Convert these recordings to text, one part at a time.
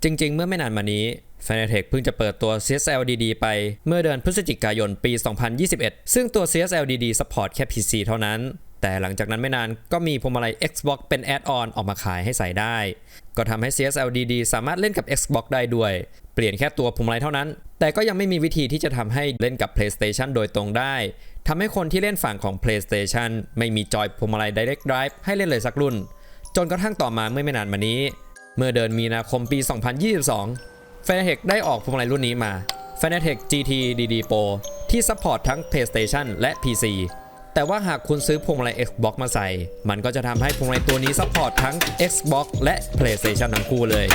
จริงๆเมื่อไม่นานมานี้ Fanatec เพิ่งจะเปิดตัว CSL DD ไปเมื่อเดือนพฤศจิกายนปี 2021 ซึ่งตัว CSL DD Support แค่ PC เท่านั้นแต่หลังจากนั้นไม่นานก็มีพวงมาลัย Xbox เป็น Add-on ออกมาขายให้ใส่ได้ก็ทำให้ CSL DD สามารถเล่นกับ Xbox ได้ด้วยเปลี่ยนแค่ตัวพวงมาลัยเท่านั้นแต่ก็ยังไม่มีวิธีที่จะทำให้เล่นกับ PlayStation โดยตรงได้ทำให้คนที่เล่นฝั่งของ PlayStation ไม่มีจอยพวงมาลัย Direct Drive ให้เล่นเลยสักรุ่นจนกระทั่งต่อมาเมื่อไม่นานมานี้เมื่อเดือนมีนาคมปี 2022 Fanatec ได้ออกพวงมาลัยรุ่นนี้มา Fanatec GT DD Pro ที่ซัพพอร์ตทั้ง PlayStation และ PC แต่ว่าหากคุณซื้อพวงมาลัย Xbox มาใส่มันก็จะทำให้พวงมาลัยตัวนี้ซัพพอร์ตทั้ง Xbox และ PlayStation ทั้งคู่เลย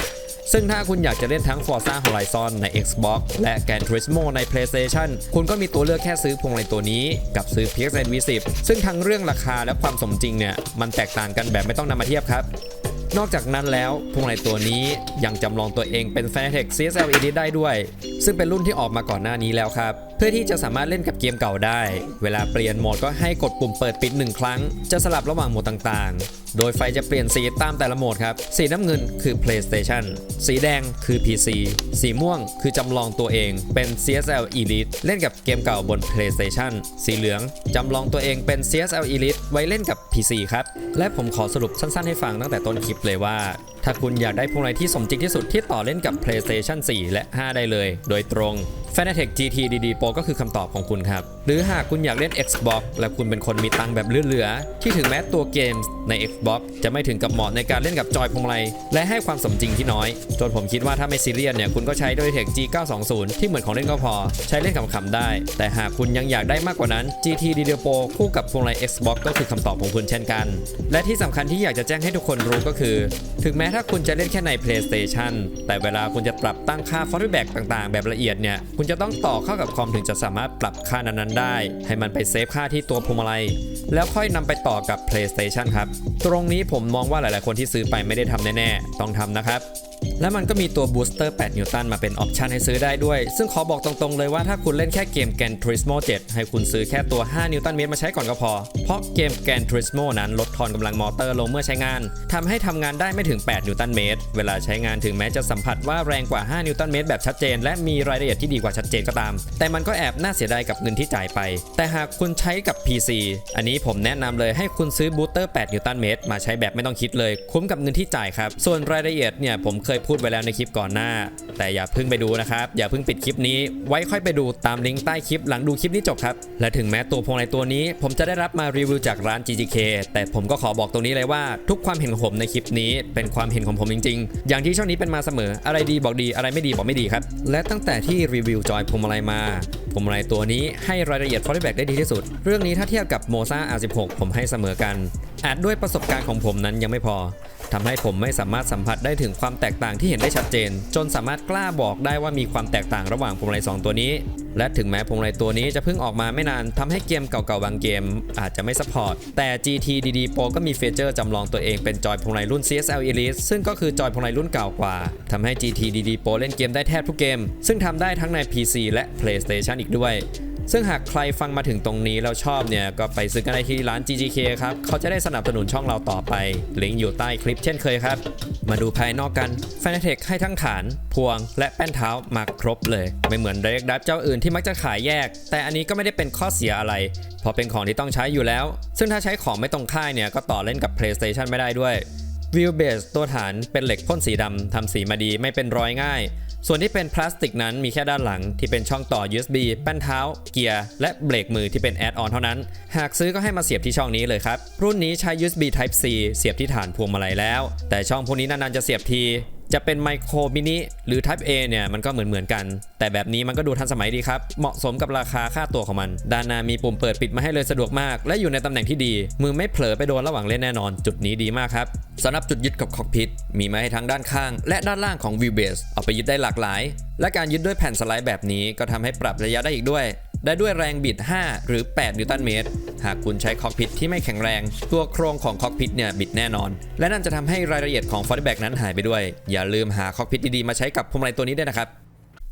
ซึ่งถ้าคุณอยากจะเล่นทั้ง Forza Horizon ใน Xbox และ Gran Turismo ใน PlayStation คุณก็มีตัวเลือกแค่ซื้อพวงมาลัยตัวนี้กับซื้อ PSN V10 ซึ่งทั้งเรื่องราคาและความสมจริงเนี่ยมันแตกต่างกันแบบไม่ต้องนำมาเทียบครับนอกจากนั้นแล้วพวงมาลัยตัวนี้ยังจำลองตัวเองเป็น Fanatec CSL Elite ได้ด้วยซึ่งเป็นรุ่นที่ออกมาก่อนหน้านี้แล้วครับเพื่อที่จะสามารถเล่นกับเกมเก่าได้เวลาเปลี่ยนโหมดก็ให้กดปุ่มเปิดปิด1ครั้งจะสลับระหว่างโหมดต่างๆโดยไฟจะเปลี่ยนสีตามแต่ละโหมดครับสีน้ำเงินคือ PlayStation สีแดงคือ PC สีม่วงคือจำลองตัวเองเป็น CSL Elite เล่นกับเกมเก่าบน PlayStation สีเหลืองจำลองตัวเองเป็น CSL Elite ไว้เล่นกับ PC ครับและผมขอสรุปสั้นๆให้ฟังตั้งแต่ต้นคลิปเลยว่าถ้าคุณอยากได้พวงมาลัยที่สมจริงที่สุดที่ต่อเล่นกับ PlayStation 4 และ 5 ได้เลยโดยตรง Fanatec GT DD Pro ก็คือคำตอบของคุณครับหรือหากคุณอยากเล่น Xbox และคุณเป็นคนมีตังค์แบบเหลือๆที่ถึงแม้ตัวเกมใน Xbox จะไม่ถึงกับเหมาะในการเล่นกับจอยพวงมาลัยและให้ความสมจริงที่น้อยจนผมคิดว่าถ้าไม่ซีเรียสเนี่ยคุณก็ใช้ Logitech G920 ที่เหมือนของเล่นก็พอใช้เล่นขำๆได้แต่หากคุณยังอยากได้มากกว่านั้น GT DD Pro คู่กับพวงมาลัย Xbox ก็คือคำตอบของคุณเช่นกันและที่สำคัญที่อยากจะแจ้งให้ทุกคนรู้ก็คือถึงแม้ถ้าคุณจะเล่นแค่ใน PlayStation แต่เวลาคุณจะปรับตั้งค่า feedback ต่างๆแบบละเอียดเนี่ยคุณจะต้องต่อเข้ากับคอมถึงจะสามารถปรับค่านั้นๆได้ให้มันไปเซฟค่าที่ตัวพวงมาลัยแล้วค่อยนำไปต่อกับ PlayStation ครับตรงนี้ผมมองว่าหลายๆคนที่ซื้อไปไม่ได้ทำแน่ๆต้องทำนะครับและมันก็มีตัวบูสเตอร์8นิวตันมาเป็นออปชันให้ซื้อได้ด้วยซึ่งขอบอกตรงๆเลยว่าถ้าคุณเล่นแค่เกม Gran Turismo 7 ให้คุณซื้อแค่ตัว5นิวตันเมตรมาใช้ก่อนก็พอเพราะเกม Gran Turismo นั้นลดทอนกำลังมอเตอร์ลงเมื่อใช้งานทำให้ทำงานได้ไม่ถึง8นิวตันเมตรเวลาใช้งานถึงแม้จะสัมผัสว่าแรงกว่า5นิวตันเมตรแบบชัดเจนและมีรายละเอียดที่ดีกว่าชัดเจนก็ตามแต่มันก็แอบน่าเสียดายกับเงินที่จ่ายไปแต่หากคุณใช้กับ PC อันนี้ผมแนะนำเลยให้คุณซื้อบูสเตอร์8นิวตันเมตรมาใช้แบบไม่ต้องคิดเลยคุ้มกับเงินที่จ่ายครับส่วนรายละเอียดเนี่ยผมเคยพูดไว้แล้วในคลิปก่อนหน้าแต่อย่าเพิ่งไปดูนะครับอย่าเพิ่งปิดคลิปนี้ไว้ค่อยไปดูตามลิงก์ใต้คลิปหลังดูคลิปนี้จบครับและถึงแม้ตัวพวงมาลัยตัวนี้ผมจะได้รับมารีวิวจากร้าน GGK แต่ผมก็ขอบอกตรงนี้เลยว่าทุกความเห็นของผมในคลิปนี้เป็นความเห็นของผมจริงๆอย่างที่ช่องนี้เป็นมาเสมออะไรดีบอกดีอะไรไม่ดีบอกไม่ดีครับและตั้งแต่ที่รีวิวจอยพวงมาลัยมาพวงมาลัยตัวนี้ให้รายละเอียด feedback ได้ดีที่สุดเรื่องนี้ถ้าเทียบกับ Moza R16 ผมให้เสมอกันอาจด้วยประสบการณ์ของผมนั้นยังไม่พอทำให้ผมไม่สามารถสัมผัสได้ถึงความแตกต่างที่เห็นได้ชัดเจนจนสามารถกล้าบอกได้ว่ามีความแตกต่างระหว่างพวงมาลัย2ตัวนี้และถึงแม้พวงมาลัยตัวนี้จะเพิ่งออกมาไม่นานทำให้เกมเก่าๆบางเกมอาจจะไม่ซัพพอร์ตแต่ GT DD Pro ก็มีฟีเจอร์จำลองตัวเองเป็นจอยพวงมาลัยรุ่น CSL Elite ซึ่งก็คือจอยพวงมาลัยรุ่นเก่ากว่าทำให้ GT DD Pro เล่นเกมได้แทบทุกเกมซึ่งทำได้ทั้งใน PC และ PlayStation อีกด้วยซึ่งหากใครฟังมาถึงตรงนี้แล้วชอบเนี่ยก็ไปซื้อกันได้ที่ร้าน GGK ครับเขาจะได้สนับสนุนช่องเราต่อไปลิงก์อยู่ใต้คลิปเช่นเคยครับมาดูภายนอกกัน Fanatec ให้ทั้งฐานพวงและแป้นเท้ามาครบเลยไม่เหมือน Direct Drive เจ้าอื่นที่มักจะขายแยกแต่อันนี้ก็ไม่ได้เป็นข้อเสียอะไรเพราะเป็นของที่ต้องใช้อยู่แล้วซึ่งถ้าใช้ของไม่ตรงค่ายเนี่ยก็ต่อเล่นกับ PlayStation ไม่ได้ด้วย Wheelbase ตัวฐานเป็นเหล็กพ่นสีดำทำสีมาดีไม่เป็นรอยง่ายส่วนที่เป็นพลาสติกนั้นมีแค่ด้านหลังที่เป็นช่องต่อ USB แป้นเท้าเกียร์และเบรกมือที่เป็นแอดออนเท่านั้นหากซื้อก็ให้มาเสียบที่ช่องนี้เลยครับรุ่นนี้ใช้ USB Type C เสียบที่ฐานพวงมาลัยแล้วแต่ช่องพวกนี้นานๆจะเสียบทีจะเป็นไมโครมินิหรือ Type A เนี่ยมันก็เหมือนกันแต่แบบนี้มันก็ดูทันสมัยดีครับเหมาะสมกับราคาค่าตัวของมันด้านหน้ามีปุ่มเปิดปิดมาให้เลยสะดวกมากและอยู่ในตำแหน่งที่ดีมือไม่เผลอไปโดนระหว่างเล่นแน่นอนจุดนี้ดีมากครับสำหรับจุดยึดกับคอกพิทมีมาให้ทั้งด้านข้างและด้านล่างของ Wheelbase เอาไปยึดได้หลากหลายและการยึดด้วยแผ่นสไลด์แบบนี้ก็ทำให้ปรับระยะได้อีกด้วยแรงบิด5หรือ8นิวตันเมตรหากคุณใช้คอกพิทที่ไม่แข็งแรงตัวโครงของคอกพิทเนี่ยบิดแน่นอนและนั่นจะทำให้รายละเอียดของ feedback นั้นหายไปด้วยอย่าลืมหาคอกพิทดีๆมาใช้กับพวงมาลัยตัวนี้ด้วยนะครับ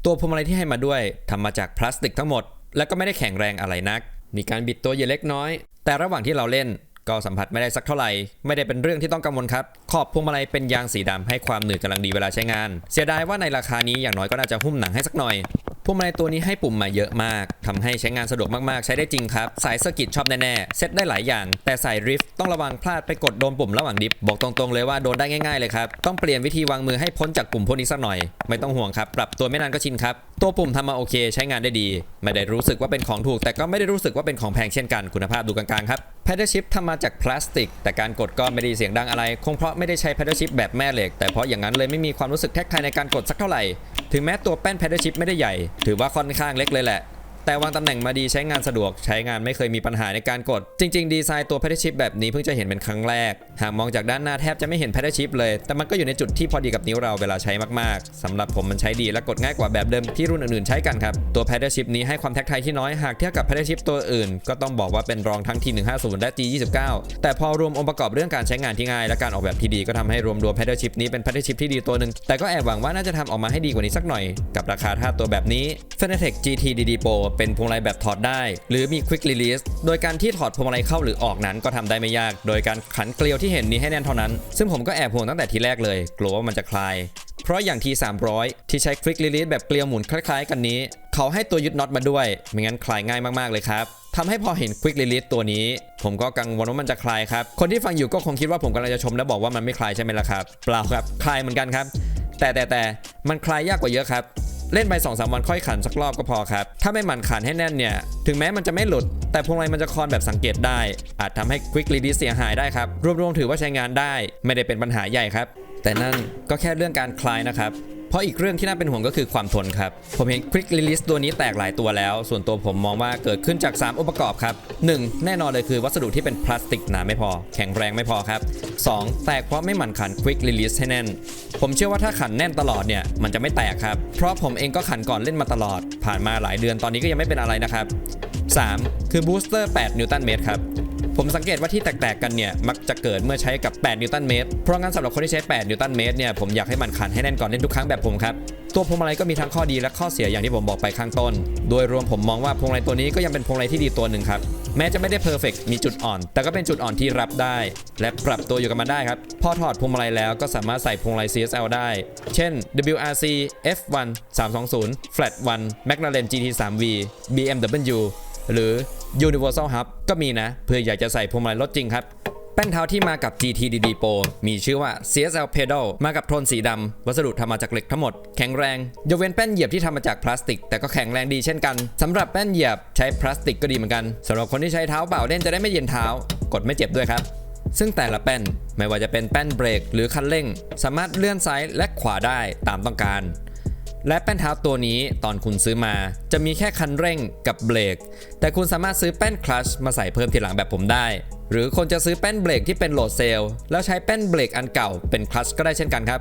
ตัวพวงมาลัยที่ให้มาด้วยทำมาจากพลาสติกทั้งหมดและก็ไม่ได้แข็งแรงอะไรนักมีการบิดตัวเยอะเล็กน้อยแต่ระหว่างที่เราเล่น ก็สัมผัสไม่ได้สักเท่าไหร่ไม่ได้เป็นเรื่องที่ต้องกังวลครับขอบพวงมาลัยเป็นยางสีดำให้ความหนืดกำลังดีเวลาใช้งานเสียดายว่าในราคานี้อย่างน้อยก็น่าจะหุ้มหนังให้สักหน่อยพวงมาลัยตัวนี้ให้ปุ่มมาเยอะมากทำให้ใช้งานสะดวกมากๆใช้ได้จริงครับสายเซอร์กิตชอบแน่ๆเซตได้หลายอย่างแต่สายดริฟต์ต้องระวังพลาดไปกดโดนปุ่มระหว่างดิฟบอกตรงๆเลยว่าโดนได้ง่ายๆเลยครับต้องเปลี่ยนวิธีวางมือให้พ้นจากปุ่มพวกนี้สักหน่อยไม่ต้องห่วงครับปรับตัวไม่นานก็ชินครับตัวปุ่มทำมาโอเคใช้งานได้ดีไม่ได้รู้สึกว่าเป็นของถูกแต่ก็ไม่ได้รู้สึกว่าเป็นของแพงเช่นกันคุณภาพดูกลางๆครับแพดเดิลชิพทำมาจากพลาสติกแต่การกดก็ไม่ได้เสียงดังอะไรคงเพราะไม่ได้ใช้แพดเดิลชิพแบบแม่เหล็กแต่เพราะอย่างนั้นเลยไม่มีความรู้สึกแท็กไทในการกดสักเท่าไหร่ถึงแม้ตัวแป้นแพดเดิลชิพไม่ได้ใหญ่ถือว่าค่อนข้างเล็กเลยแหละแต่วางตำแหน่งมาดีใช้งานสะดวกใช้งานไม่เคยมีปัญหาในการกดจริงๆดีไซน์ตัวแพดเดิลชิพแบบนี้เพิ่งจะเห็นเป็นครั้งแรกหากมองจากด้านหน้าแทบจะไม่เห็นแพดเดิลชิพเลยแต่มันก็อยู่ในจุดที่พอดีกับนิ้วเราเวลาใช้มากๆสำหรับผมมันใช้ดีและกดง่ายกว่าแบบเดิมที่รุ่นอื่นๆใช้กันครับตัวแพดเดิลชิพนี้ให้ความแท็กไทที่น้อยหากเทียบกับแพดเดิลชิพตัวอื่นก็ต้องบอกว่าเป็นรองทั้ง T150 และ G29 แต่พอรวมองค์ประกอบเรื่องการใช้งานที่ง่ายและการออกแบบที่ดีก็ทำให้รวมแพดเดิลชิพนี้เป็นแพดเดิลชิพที่ดีตัวหนึ่งแต่ก็แอบหวังว่าน่าจะทำออกมาให้ดีกว่านี้สักหน่อยกับราคาท่าตัวแบบนี้ Fanatec GT DD Pro เป็นพวงมาลัยแบบถอดได้หรือมี Quick Release โดยการที่ถอดพวงมาลัยเข้าหรือออกนั้นก็ทำได้ไม่ยากโดยการขันเกลียวที่เห็นนี้ให้แน่นเท่านั้นซึ่งผมก็แอบห่วงตั้งแต่ทีแรกเลยกลัวว่ามันจะคลายเพราะอย่าง T300 ที่ใช้ Quick Release แบบเกลียวหมุนคล้ายๆกันนี้เขาให้ตัวยึดน็อตมาด้วยไม่งั้นคลายง่ายมากๆเลยครับทำให้พอเห็น Quick Release ตัวนี้ผมก็กังวลว่ามันจะคลายครับคนที่ฟังอยู่ก็คงคิดว่าผมกำลังจะชมและบอกว่ามันไม่คลายใช่ไหมล่ะครับเปล่าครับคลายเหมือนกันครับแต่มันคลายยากกว่าเยอะครับเล่นไป 2-3 วันค่อยขันสักรอบก็พอครับถ้าไม่หมั่นขันให้แน่นเนี่ยถึงแม้มันจะไม่หลุดแต่พวงมาลัยมันจะคลอนแบบสังเกตได้อาจทำให้ Quick Release เสียหายได้ครับรวมๆถือว่าใช้งานได้ไม่ได้เป็นปัญหาใหญ่ครับแต่นั่นก็แค่เรื่องการคลายนะครับเพราะอีกเรื่องที่น่าเป็นห่วงก็คือความทนครับผมเห็น Quick Release ตัวนี้แตกหลายตัวแล้วส่วนตัวผมมองว่าเกิดขึ้นจาก3องค์ประกอบครับ1แน่นอนเลยคือวัสดุที่เป็นพลาสติกหนาไม่พอแข็งแรงไม่พอครับ2แตกเพราะไม่หมั่นขัน Quick Release ให้แน่นผมเชื่อว่าถ้าขันแน่นตลอดเนี่ยมันจะไม่แตกครับเพราะผมเองก็ขันก่อนเล่นมาตลอดผ่านมาหลายเดือนตอนนี้ก็ยังไม่เป็นอะไรนะครับ3คือบูสเตอร์8นิวตันเมตรครับผมสังเกตว่าที่แตกๆกันเนี่ยมักจะเกิดเมื่อใช้กับ8นิวตันเมตรเพราะงั้นสำหรับคนที่ใช้8นิวตันเมตรเนี่ยผมอยากให้มันขันให้แน่นก่อนเล่นทุกครั้งแบบผมครับตัวพวงมาลัยก็มีทั้งข้อดีและข้อเสียอย่างที่ผมบอกไปข้างต้นโดยรวมผมมองว่าพวงมาลัยตัวนี้ก็ยังเป็นพวงมาลัยที่ดีตัวหนึ่งครับแม้จะไม่ได้เพอร์เฟกต์มีจุดอ่อนแต่ก็เป็นจุดอ่อนที่รับได้และปรับตัวอยู่กับมันได้ครับพอถอดพวงมาลัยแล้วก็สามารถใส่พวงมาลัย CSL ได้เช่น WRC F1 320 Flat 1 McLaren GT3V BMW หรือ Universal Hub ก็มีนะเพื่ออยากจะใส่พวงมาลัยรถจริงครับแป้นเท้าที่มากับ GT DD Pro มีชื่อว่า CSL Pedal มากับโทนสีดำวัสดุทำมาจากเหล็กทั้งหมดแข็งแรงยกเว้นแป้นเหยียบที่ทำมาจากพลาสติกแต่ก็แข็งแรงดีเช่นกันสำหรับแป้นเหยียบใช้พลาสติกก็ดีเหมือนกันสำหรับคนที่ใช้เท้าเปล่าเล่นจะได้ไม่เย็นเท้ากดไม่เจ็บด้วยครับซึ่งแต่ละแป้นไม่ว่าจะเป็นแป้นเบรกหรือคันเร่งสามารถเลื่อนซ้ายและขวาได้ตามต้องการและแป้นเท้าตัวนี้ตอนคุณซื้อมาจะมีแค่คันเร่งกับเบรกแต่คุณสามารถซื้อแป้นคลัตช์มาใส่เพิ่มทีหลังแบบผมได้หรือคนจะซื้อแป้นเบรกที่เป็นโหลดเซลแล้วใช้แป้นเบรกอันเก่าเป็นคลัตช์ก็ได้เช่นกันครั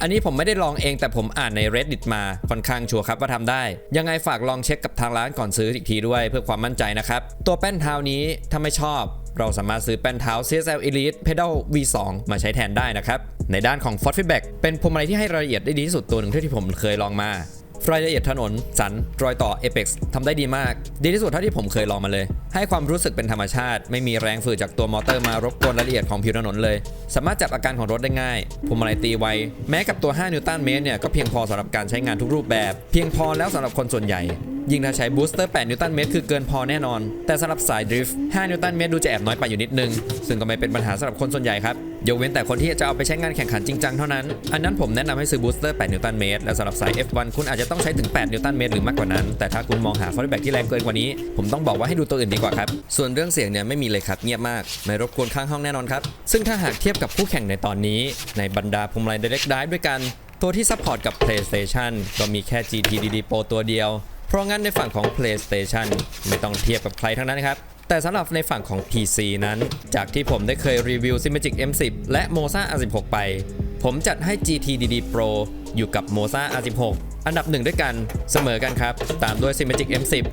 บอันนี้ผมไม่ได้ลองเองแต่ผมอ่านใน Reddit มาค่อนข้างชัวร์ครับว่าทำได้ยังไงฝากลองเช็คกับทางร้านก่อนซื้ออีกทีด้วยเพื่อความมั่นใจนะครับตัวแป้นเท้านี้ถ้าไม่ชอบเราสามารถซื้อแป้นเท้า CSL Elite Pedal V2 มาใช้แทนได้นะครับในด้านของ Force Feedback เป็นพวงมาลัยที่ให้รายละเอียดได้ดีที่สุดตัวหนึ่งที่ผมเคยลองมารายละเอียดถนนสันรอยต่อ Apex ทำได้ดีมากดีที่สุดเท่าที่ผมเคยลองมาเลยให้ความรู้สึกเป็นธรรมชาติไม่มีแรงฝืดจากตัวมอเตอร์มารบกวนรายละเอียดของผิวถนนเลยสามารถจับอาการของรถได้ง่ายพวงมาลัยตีไวแม้กับตัว5นิวตันเมตรเนี่ยก็เพียงพอสำหรับการใช้งานทุกรูปแบบเพียงพอแล้วสำหรับคนส่วนใหญ่ยิ่งถ้าใช้บูสเตอร์8นิวตันเมตรคือเกินพอแน่นอนแต่สำหรับสายดริฟต์5นิวตันเมตรดูจะแอบน้อยไปอยู่นิดนึงซึ่งก็ไม่เป็นปัญหาสำหรับคนส่วนใหญ่ครับยกเว้นแต่คนที่จะเอาไปใช้งานแข่งขันจริงจังเท่านั้นอันนั้นผมแนะนำให้ซื้อบูสเตอร์8นิวตันเมตรและสำหรับสาย F1 คุณอาจจะต้องใช้ถึง8นิวตันเมตรหรือมากกว่านั้นแต่ถ้าคุณมองหาฟอร์แบ็กที่แรงเกินกว่านี้ผมต้องบอกว่าให้ดูตัวอื่นดีกว่าครับส่วนเรื่องเสียงเนี่ยไม่มีเลยครับเงียบมากไม่รบกวนข้างห้องแน่นอนครับซึ่งถ้าหากเทียบกับคู่แข่งในตอนนี้ในบรรดาพวงมาลัย Direct Drive ด้วยกันตัวที่ซัพพอร์ตกับ PlayStation ก็มีแค่ GT DD Pro ตัวเดียวเพราะงั้นในฝั่งของ PlayStation ไม่ต้องเทียบกับใครทั้งนั้นครับแต่สำหรับในฝั่งของ PC นั้นจากที่ผมได้เคยรีวิว Cinemagic M10 และ Moza R16 ไปผมจัดให้ GT DD Pro อยู่กับ Moza R16 อันดับ1ด้วยกันเสมอกันครับตามด้วย Cinemagic M10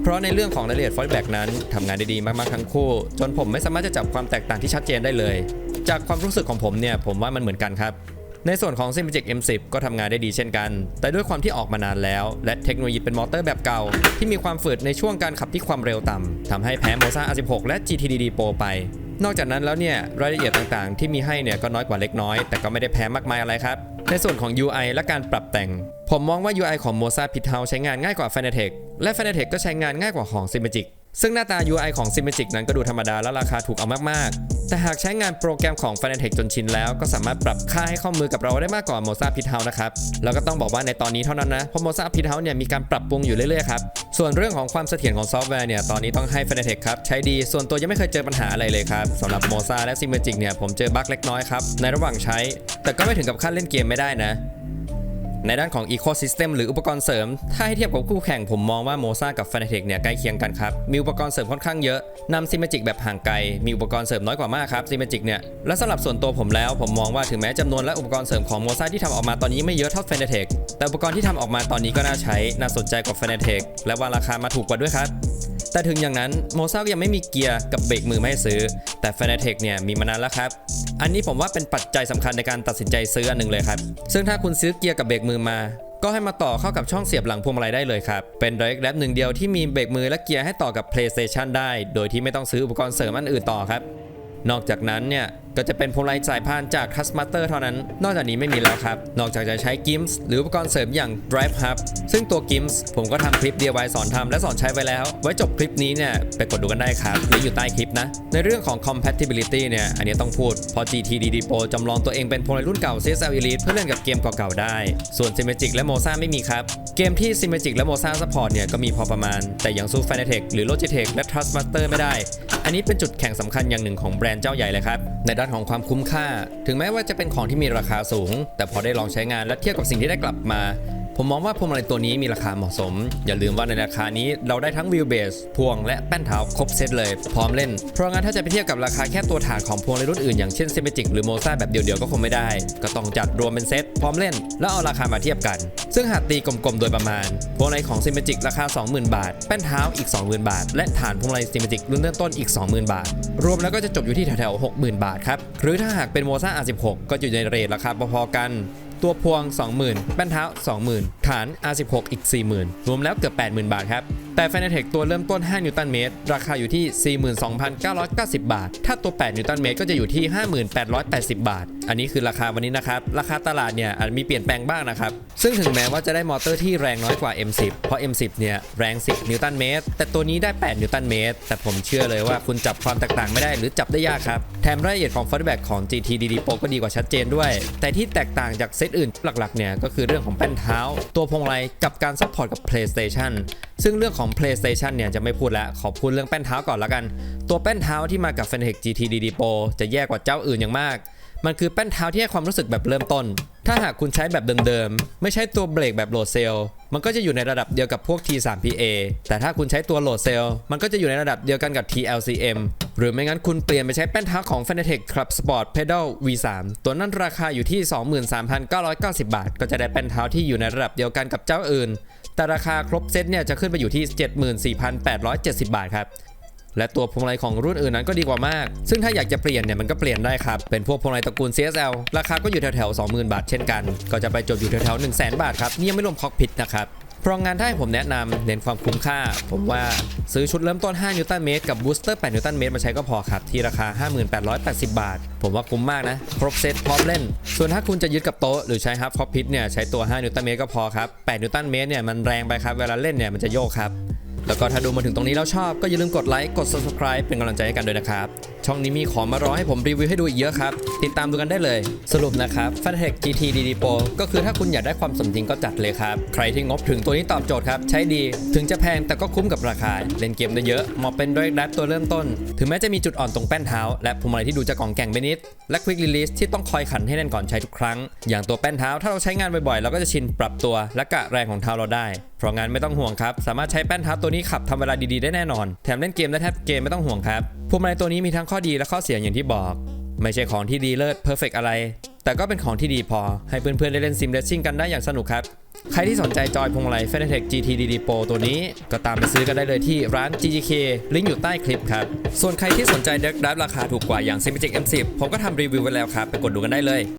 เพราะในเรื่องของรายละเอียด Feedback นั้นทำงานได้ดีมากๆทั้งคู่จนผมไม่สามารถจะจับความแตกต่างที่ชัดเจนได้เลยจากความรู้สึกของผมเนี่ยผมว่ามันเหมือนกันครับในส่วนของ Cinemagic M10 ก็ทำงานได้ดีเช่นกันแต่ด้วยความที่ออกมานานแล้วและเทคโนโลยีเป็นมอเตอร์แบบเก่าที่มีความฝืดในช่วงการขับที่ความเร็วต่ำทำให้แพ้ Moza R16 และ GT DD Pro ไป นอกจากนั้นแล้วเนี่ยรายละเอียดต่างๆที่มีให้เนี่ยก็น้อยกว่าเล็กน้อยแต่ก็ไม่ได้แพ้มากมายอะไรครับในส่วนของ UI และการปรับแต่งผมมองว่า UI ของ Moza Pithao ใช้งานง่ายกว่า Fanatec และ Fanatec ก็ใช้งานง่ายกว่าของ Simagic ซึ่งหน้าตา UI ของ Simagic นั้นก็ดูธรรมดาและราคาถูกเอามากๆแต่หากใช้งานโปรแกรมของ Fanatec จนชินแล้วก็สามารถปรับค่าให้เข้ามือกับเราได้มากกว่า Moza Pithao นะครับแล้วก็ต้องบอกว่าในตอนนี้เท่านั้นนะเพราะ Moza Pithao เนี่ยมีการปรับปรุงอยู่เรื่อยๆครับส่วนเรื่องของความเสถียรของซอฟต์แวร์เนี่ยตอนนี้ต้องให้ Fanatec ครับใช้ดีส่วนตัวยังไม่เคยเจอปัญหาอะไรเลยครับสำหรับ Moza และ Simagic เนี่ยผมเจอบั๊กเล็กน้อยครับในระหว่างใช้แต่ก็ไม่ถึงกับขั้นเล่นเกมไม่ได้นะในด้านของ Ecosystem หรืออุปกรณ์เสริมถ้าให้เทียบกับคู่แข่งผมมองว่า Moza กับ Fanatec เนี่ยใกล้เคียงกันครับมีอุปกรณ์เสริมค่อนข้างเยอะนำ Simagic แบบห่างไกลมีอุปกรณ์เสริมน้อยกว่ามากครับ Simagic เนี่ยและสำหรับส่วนตัวผมแล้วผมมองว่าถึงแม้จำนวนและอุปกรณ์เสริมของ Moza ที่ทำออกมาตอนนี้ไม่เยอะเท่า Fanatec แต่อุปกรณ์ที่ทำออกมาตอนนี้ก็น่าใช้น่าสนใจกว่า Fanatec และว่าราคามาถูกกว่าด้วยครับแต่ถึงอย่างนั้น Moza ก็ยังไม่มีเกียร์กับเบรกมือไม่ให้ซื้อแต่ Fanatec เนี่ยมีมานานแล้วครับอันนี้ผมว่าเป็นปัจจัยสำคัญในการตัดสินใจซื้ออันหนึ่งเลยครับซึ่งถ้าคุณซื้อเกียร์กับเบรกมือมาก็ให้มาต่อเข้ากับช่องเสียบหลังพวงมาลัยได้เลยครับเป็น Direct Lab หนึ่งเดียวที่มีเบรกมือและเกียร์ให้ต่อกับ PlayStation ได้โดยที่ไม่ต้องซื้ออุปกรณ์เสริมอันอื่นต่อครับนอกจากนั้นเนี่ยก็จะเป็นพวงมาลัยสายพานจาก Trustmaster เท่านั้นนอกจากนี้ไม่มีแล้วครับนอกจากจะใช้ GIMS หรืออุปกรณ์เสริมอย่าง Drive Hub ซึ่งตัว GIMS ผมก็ทำคลิป DIY สอนทำและสอนใช้ไว้แล้วไว้จบคลิปนี้เนี่ยไปกดดูกันได้ครับหรืออยู่ใต้คลิปนะในเรื่องของ Compatibility เนี่ยอันนี้ต้องพูดพอ GT DD Pro จำลองตัวเองเป็นพวงมาลัยรุ่นเก่า CSL Elite เพื่อเล่นกับเกมเก่าๆได้ส่วน Simagic และ Moza ไม่มีครับเกมที่ Simagic และ Moza Support เนี่ยก็มีพอประมาณแต่ยังสู้ Fanatec หรือ Logitech และ Trustmaster ไม่ได้อันนี้เป็นจุดแข่งสำคัญอย่างหนึ่งของแบรนด์เจ้าใหญ่เลยครับในด้านของความคุ้มค่าถึงแม้ว่าจะเป็นของที่มีราคาสูงแต่พอได้ลองใช้งานและเทียบกับสิ่งที่ได้กลับมาผมมองว่าพวงมาลัยตัวนี้มีราคาเหมาะสมอย่าลืมว่าในราคานี้เราได้ทั้งวิวเบสพวงและแป้นเท้าครบเซตเลยพร้อมเล่นเพราะงั้นถ้าจะไปเทียบกับราคาแค่ตัวฐานของพวงมาลัยรุ่นอื่นอย่างเช่น Simagic หรือ Moza แบบเดียวๆก็คงไม่ได้ก็ต้องจัดรวมเป็นเซตพร้อมเล่นแล้วเอาราคามาเทียบกันซึ่งหากตีกลมๆโดยประมาณพวงมาลัยของ Simagic ราคา 20,000 บาทแป้นเท้าอีก 20,000 บาทและฐานพวงมาลัย Simagic รุ่นเริ่มต้นอีก 20,000 บาทรวมแล้วก็จะจบอยู่ที่แถวๆ 60,000 บาทครับหรือถ้าหากเป็น Moza R16 ก็อยู่ในเรทราคาพอๆกันตัวพวง 20,000 แป้นเท้า 20,000 ฐาน R16 อีก 40,000 รวมแล้วเกือบ 80,000 บาทครับแต่ Fanatec ตัวเริ่มต้น 5 นิวตันเมตรราคาอยู่ที่ 42,990 บาทถ้าตัว 8 นิวตันเมตรก็จะอยู่ที่ 5880 บาทอันนี้คือราคาวันนี้นะครับราคาตลาดเนี่ยอาจมีเปลี่ยนแปลงบ้างนะครับซึ่งถึงแม้ว่าจะได้มอเตอร์ที่แรงน้อยกว่า M10 เพราะ M10 เนี่ยแรง 10 นิวตันเมตรแต่ตัวนี้ได้ 8 นิวตันเมตรแต่ผมเชื่อเลยว่าคุณจับความแตกต่างไม่ได้หรือจับได้ยากครับแถมรายละเอียดของ Feedback ของ GT DD Pro ก็ดีกว่าชัดเจนด้วยแต่ที่แตกต่างจากเซตอื่นหลักๆเนี่ยก็คือเรื่องของแป้นเท้าตัวพวงมาลัยกับการซัพพอร์ตกับ PlayStation ซึ่งเรื่องของ PlayStation เนี่ยจะไม่พูดแล้วขอพูดเรื่องแป้นเท้าก่อนละกันตัวแป้นเท้าที่มากับ Fanatec GT DD Pro จะแย่กว่าเจ้าอื่นอย่างมากมันคือแป้นเท้าที่ให้ความรู้สึกแบบเริ่มต้นถ้าหากคุณใช้แบบเดิมๆไม่ใช่ตัวเบรกแบบโหลดเซลมันก็จะอยู่ในระดับเดียวกับพวก T3PA แต่ถ้าคุณใช้ตัวโหลดเซลมันก็จะอยู่ในระดับเดียวกันกับ TLCM หรือไม่งั้นคุณเปลี่ยนไปใช้แป้นเท้าของ Fanatec Club Sport Pedal V3 ตัวนั้นราคาอยู่ที่ 23,990 บาทก็จะได้แป้นเท้าที่อยู่ในระดับเดียวกันกับเจ้าอื่นแต่ราคาครบเซตเนี่ยจะขึ้นไปอยู่ที่ 74,870 บาทครับและตัวพวงมาลัยของรุ่นอื่นนั้นก็ดีกว่ามากซึ่งถ้าอยากจะเปลี่ยนเนี่ยมันก็เปลี่ยนได้ครับเป็นพวกพวงมาลัยตระกูล CSL ราคาก็อยู่แถวๆ 20,000 บาทเช่นกันก็จะไปจบอยู่แถวๆ 100,000 บาทครับนี่ยังไม่รวมคอกพิทนะครับเพราะงานถ้าให้ผมแนะนำเน้นความคุ้มค่าผมว่าซื้อชุดเริ่มต้น 5 นิวตันเมตรกับบูสเตอร์ 8 นิวตันเมตรมาใช้ก็พอครับที่ราคา 5880 บาทผมว่าคุ้มมากนะครบเซตพร้อมเล่นส่วนถ้าคุณจะยึดกับโต๊ะหรือใช้ฮับคอกพิทเนี่ยใช้ตัว 5 นิวตันเมตรก็พอครับ 8 นิวตันเมตรเนี่ยมันแรงไปครับเวลาเล่นเนี่ยมันจะโยกครับแล้วก็ถ้าดูมาถึงตรงนี้แล้วชอบก็อย่าลืมกดไลค์กด Subscribe เป็นกำลังใจให้กันด้วยนะครับช่องนี้มีของมารอให้ผมรีวิวให้ดูอีกเยอะครับติดตามดูกันได้เลยสรุปนะครับ Fanatec GT DD Pro ก็คือถ้าคุณอยากได้ความสมจริงก็จัดเลยครับใครที่งบถึงตัวนี้ตอบโจทย์ครับใช้ดีถึงจะแพงแต่ก็คุ้มกับราคาเล่นเกมได้เยอะเหมาะเป็น Direct Lab ตัวเริ่มต้นถึงแม้จะมีจุดอ่อนตรงแป้นเท้าและพวงมาลัยที่ดูจะกล่องแก่งไปนิดและ Quick Release ที่ต้องคอยขันให้แน่นก่อนใช้ทุกครั้งอย่างตัวแป้นเท้าถ้าเราใช้งานบ่อยๆเราก็จะชินปรับตัวและกะแรงของเท้าเราได้เพราะงั้นไม่ต้องห่วงครับสามารถใช้แป้นเท้าตัวนี้ขับทำเวลาดีๆได้แน่นอนแถมเล่นเกมได้แทบเกมไม่ต้องห่วงครับพวงมาลัยตัวนี้มีทั้งข้อดีและข้อเสียอย่างที่บอกไม่ใช่ของที่ดีเลิศเพอร์เฟกต์อะไรแต่ก็เป็นของที่ดีพอให้เพื่อนๆได้เล่นซิมเรซซิ่งกันได้อย่างสนุกครับใครที่สนใจจอยพวงมาลัย Fanatec GT DD Pro ตัวนี้ก็ตามไปซื้อกันได้เลยที่ร้าน GGK ลิงก์อยู่ใต้คลิปครับส่วนใครที่สนใจDirect Labราคาถูกกว่าอย่าง Simagic M10 ผมก็ทำรีวิวไว้แล้วครับไปกดดูกันได้เลย